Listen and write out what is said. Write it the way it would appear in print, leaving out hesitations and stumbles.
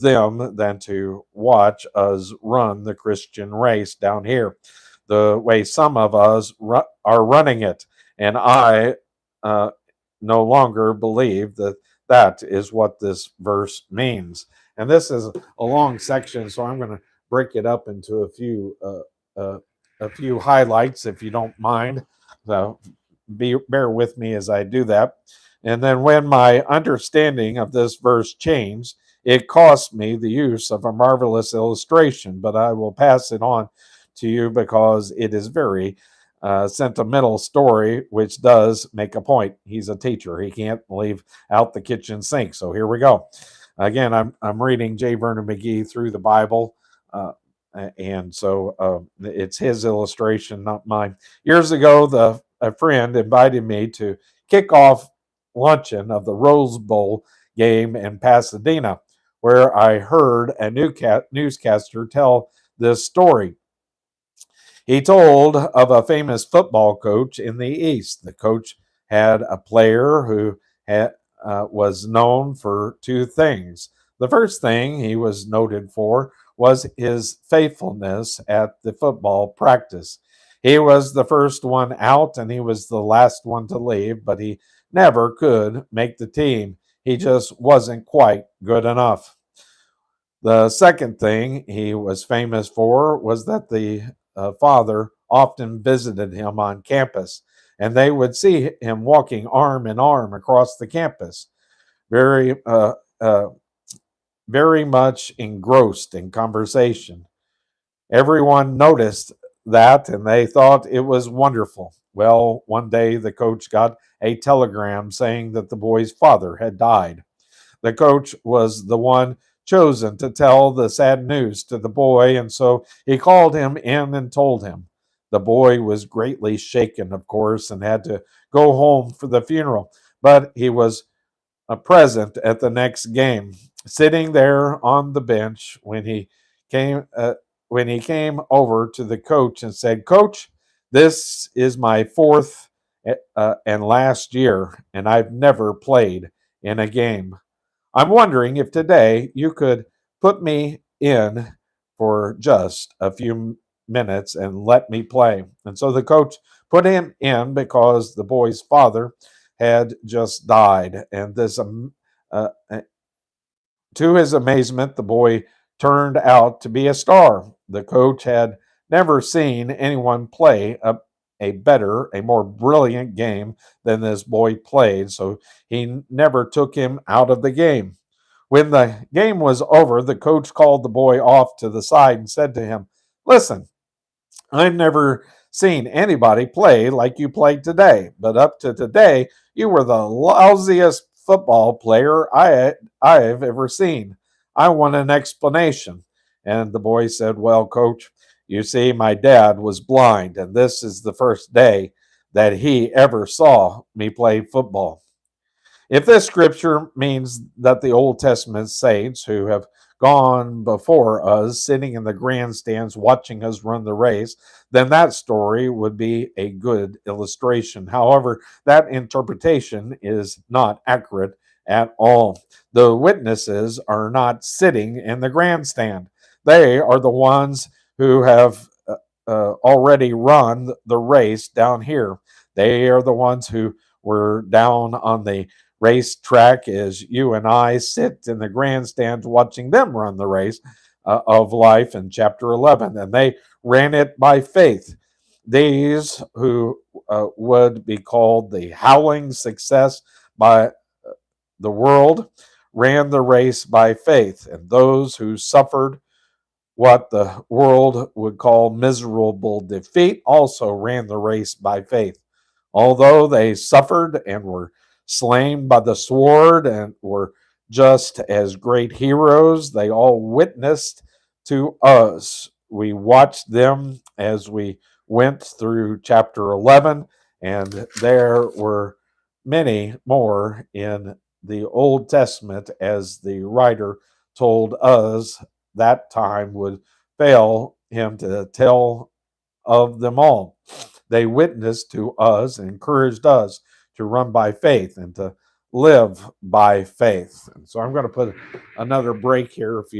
them than to watch us run the Christian race down here, the way some of us are running it. And I uh, no longer believe that that is what this verse means. And this is a long section, so I'm going to break it up into a few highlights, if you don't mind. So bear with me as I do that. And then when my understanding of this verse changed, it cost me the use of a marvelous illustration, but I will pass it on to you because it is very sentimental story, which does make a point. He's a teacher; he can't leave out the kitchen sink. So here we go. Again, I'm reading J. Vernon McGee through the Bible, and so it's his illustration, not mine. Years ago, a friend invited me to kick off luncheon of the Rose Bowl game in Pasadena, where I heard a newscaster tell this story. He told of a famous football coach in the East. The coach had a player who was known for two things. The first thing he was noted for was his faithfulness at the football practice. He was the first one out and he was the last one to leave, but he never could make the team. He just wasn't quite good enough. The second thing he was famous for was that the father often visited him on campus, and they would see him walking arm in arm across the campus, very, very much engrossed in conversation. Everyone noticed that, and they thought it was wonderful. Well, one day the coach got a telegram saying that the boy's father had died. The coach was the one chosen to tell the sad news to the boy, and so he called him in and told him. The boy was greatly shaken, of course, and had to go home for the funeral, but he was present at the next game, sitting there on the bench came uh, when he came over to the coach and said, "Coach, this is my fourth and last year, and I've never played in a game. I'm wondering if today you could put me in for just a few minutes and let me play." And so the coach put him in because the boy's father had just died. And to his amazement, the boy turned out to be a star. The coach had never seen anyone play a more brilliant game than this boy played, so he never took him out of the game. When the game was over, the coach called the boy off to the side and said to him, "Listen, I've never seen anybody play like you played today, but up to today, you were the lousiest football player I've ever seen. I want an explanation." And the boy said, "Well, coach, you see, my dad was blind, and this is the first day that he ever saw me play football." If this scripture means that the Old Testament saints who have gone before us, sitting in the grandstands watching us run the race, then that story would be a good illustration. However, that interpretation is not accurate at all. The witnesses are not sitting in the grandstand, they are the ones who have already run the race down here. They are the ones who were down on the racetrack as you and I sit in the grandstands watching them run the race of life in chapter 11. And they ran it by faith. These who would be called the howling success by the world ran the race by faith. And those who suffered what the world would call miserable defeat also ran the race by faith. Although they suffered and were slain by the sword and were just as great heroes, they all witnessed to us. We watched them as we went through chapter 11, and there were many more in the Old Testament, as the writer told us that time would fail him to tell of them all. They witnessed to us and encouraged us to run by faith and to live by faith. And so I'm going to put another break here. If you